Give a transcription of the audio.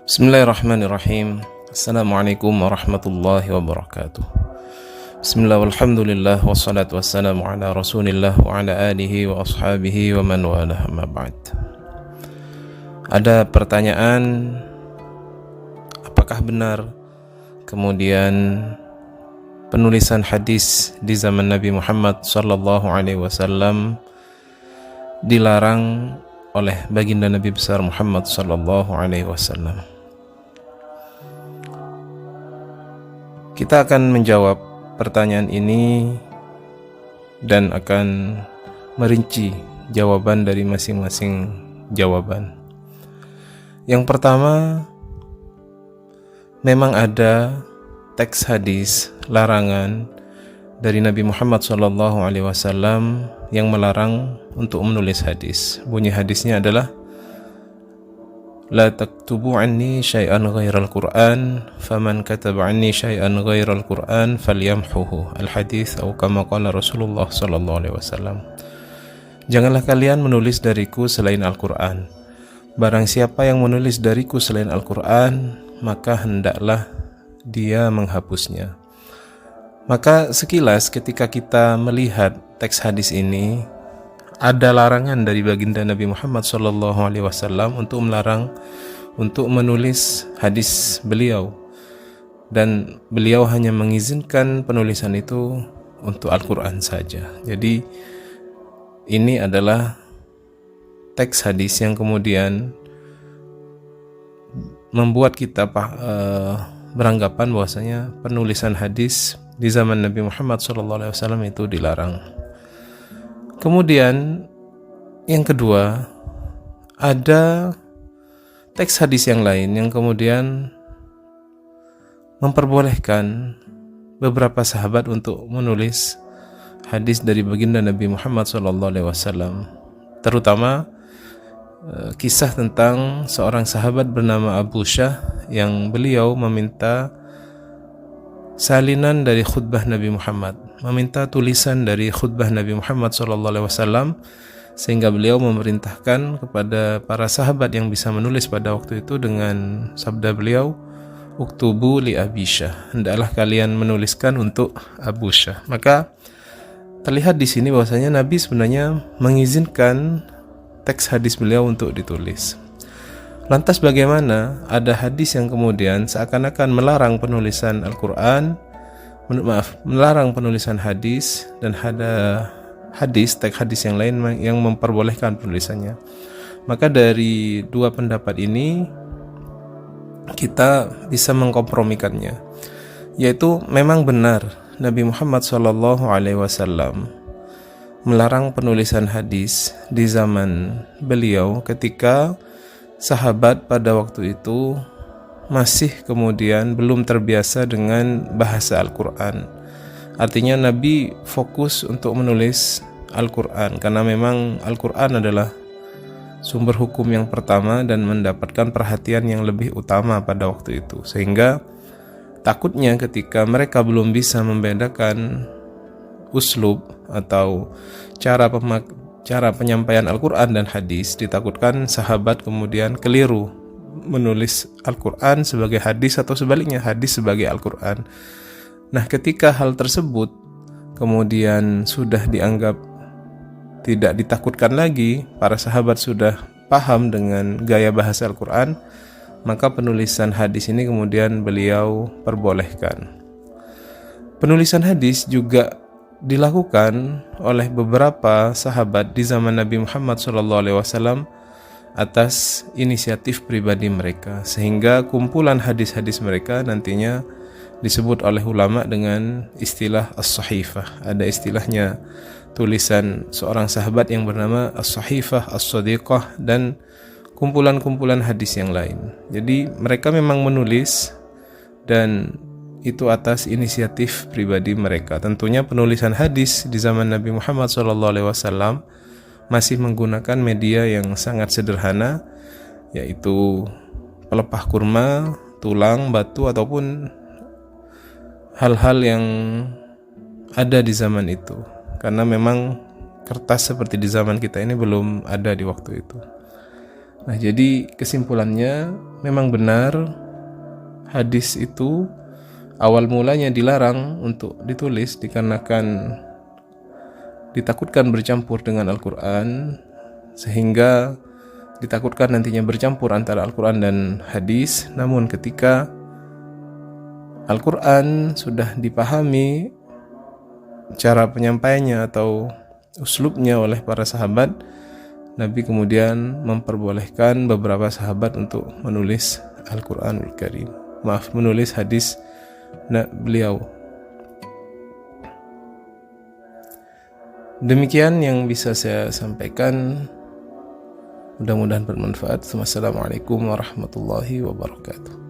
Bismillahirrahmanirrahim. Assalamualaikum warahmatullahi wabarakatuh. Bismillah walhamdulillah wassalatu wassalamu ala rasulillah wa ala alihi wa ashabihi wa man walah, amma ba'd. Ada pertanyaan, apakah benar kemudian penulisan hadis di zaman Nabi Muhammad sallallahu alaihi wasallam dilarang oleh baginda Nabi besar Muhammad sallallahu alaihi wasallam? Kita akan menjawab pertanyaan ini dan akan merinci jawaban dari masing-masing jawaban. Yang pertama, memang ada teks hadis larangan dari Nabi Muhammad SAW yang melarang untuk menulis hadis. Bunyi hadisnya adalah La taktubu anni syai'an ghairal Qur'an faman kataba anni syai'an ghairal Qur'an falyamhuhu. Al-hadits atau kama qala Rasulullah sallallahu alaihi wasallam. Janganlah kalian menulis dariku selain Al-Qur'an. Barang siapa yang menulis dariku selain Al-Qur'an, maka hendaklah dia menghapusnya. Maka sekilas ketika kita melihat teks hadis ini, ada larangan dari baginda Nabi Muhammad SAW untuk melarang untuk menulis hadis beliau, dan beliau hanya mengizinkan penulisan itu untuk Al-Quran saja. Jadi ini adalah teks hadis yang kemudian membuat kita beranggapan bahwasanya penulisan hadis di zaman Nabi Muhammad SAW itu dilarang. Kemudian yang kedua, ada teks hadis yang lain yang kemudian memperbolehkan beberapa sahabat untuk menulis hadis dari baginda Nabi Muhammad SAW. Terutama kisah tentang seorang sahabat bernama Abu Syah yang beliau meminta salinan dari khutbah Nabi Muhammad, meminta tulisan dari khutbah Nabi Muhammad SAW, sehingga beliau memerintahkan kepada para sahabat yang bisa menulis pada waktu itu dengan sabda beliau, uktubu li Abi Syah, hendaklah kalian menuliskan untuk Abu Syah. Maka terlihat di sini bahwasanya Nabi sebenarnya mengizinkan teks hadis beliau untuk ditulis. Lantas bagaimana ada hadis yang kemudian seakan-akan melarang penulisan Al-Quran, melarang penulisan hadis, dan ada teks hadis yang lain yang memperbolehkan penulisannya? Maka dari dua pendapat ini kita bisa mengkompromikannya, yaitu memang benar Nabi Muhammad SAW melarang penulisan hadis di zaman beliau ketika sahabat pada waktu itu masih kemudian belum terbiasa dengan bahasa Al-Quran. Artinya Nabi fokus untuk menulis Al-Quran karena memang Al-Quran adalah sumber hukum yang pertama dan mendapatkan perhatian yang lebih utama pada waktu itu. Sehingga takutnya ketika mereka belum bisa membedakan uslub atau cara penyampaian Al-Quran dan hadis, ditakutkan sahabat kemudian keliru menulis Al-Quran sebagai hadis atau sebaliknya hadis sebagai Al-Quran. Nah, ketika hal tersebut kemudian sudah dianggap tidak ditakutkan lagi, para sahabat sudah paham dengan gaya bahasa Al-Quran, maka penulisan hadis ini kemudian beliau perbolehkan. Penulisan hadis juga dilakukan oleh beberapa sahabat di zaman Nabi Muhammad SAW atas inisiatif pribadi mereka, sehingga kumpulan hadis-hadis mereka nantinya disebut oleh ulama dengan istilah as-sahifah. Ada istilahnya tulisan seorang sahabat yang bernama as-sahifah, as-sadiqah, dan kumpulan-kumpulan hadis yang lain. Jadi mereka memang menulis dan itu atas inisiatif pribadi mereka. Tentunya penulisan hadis di zaman Nabi Muhammad SAW masih menggunakan media yang sangat sederhana, yaitu pelepah kurma, tulang, batu, ataupun hal-hal yang ada di zaman itu. Karena memang kertas seperti di zaman kita ini belum ada di waktu itu. Nah, jadi kesimpulannya memang benar hadis itu awal mulanya dilarang untuk ditulis dikarenakan ditakutkan bercampur dengan Al-Quran, sehingga ditakutkan nantinya bercampur antara Al-Quran dan hadis. Namun ketika Al-Quran sudah dipahami cara penyampaiannya atau uslubnya oleh para sahabat, Nabi kemudian memperbolehkan beberapa sahabat untuk menulis Al-Quranul Karim. Menulis hadis beliau. Demikian yang bisa saya sampaikan. Mudah-mudahan bermanfaat. Wassalamualaikum warahmatullahi wabarakatuh.